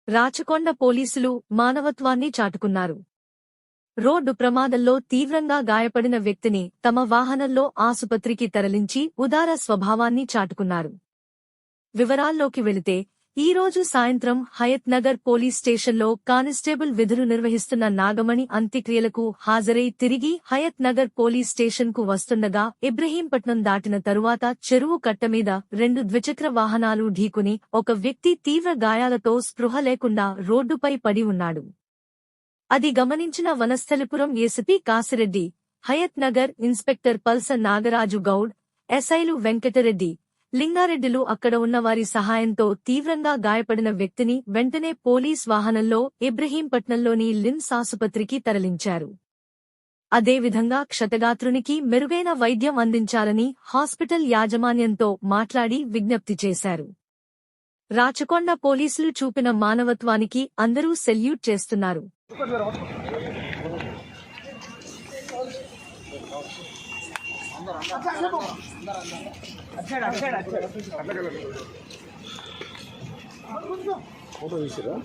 రాచకొండ పోలీసులు మానవత్వాన్ని చాటుకున్నారు. రోడ్డు ప్రమాదంలో తీవ్రంగా గాయపడిన వ్యక్తిని తమ వాహనంలో ఆసుపత్రికి తరలించి ఉదార స్వభావాన్ని చాటుకున్నారు. వివరాల్లోకి వెళితే ఈ రోజు సాయంత్రం హయత్ నగర్ పోలీస్ స్టేషన్లో కానిస్టేబుల్ విధులు నిర్వహిస్తున్న నాగమణి అంత్యక్రియలకు హాజరై తిరిగి హయత్ నగర్ పోలీస్ స్టేషన్కు వస్తుండగా ఇబ్రహీంపట్నం దాటిన తరువాత చెరువు కట్టమీద 2 ద్విచక్ర వాహనాలు ఢీకుని ఒక వ్యక్తి తీవ్ర గాయాలతో స్పృహ లేకుండా రోడ్డుపై పడి ఉన్నాడు. అది గమనించిన వనస్థలిపురం ఏసీపీ కాసిరెడ్డి, హయత్ నగర్ ఇన్స్పెక్టర్ పల్స నాగరాజు గౌడ్, ఎస్ఐలు వెంకటరెడ్డి, లింగారెడ్డిలు అక్కడ ఉన్నవారి సహాయంతో తీవ్రంగా గాయపడిన వ్యక్తిని వెంటనే పోలీస్ వాహనంలో ఇబ్రహీంపట్నంలోని లిమ్స్ ఆసుపత్రికి తరలించారు. అదేవిధంగా క్షతగాత్రునికి మెరుగైన వైద్యం అందించాలని హాస్పిటల్ యాజమాన్యంతో మాట్లాడి విజ్ఞప్తి చేశారు. రాచకొండ పోలీసులు చూపిన మానవత్వానికి అందరూ సెల్యూట్ చేస్తున్నారు. ఫోటో తీసిరా?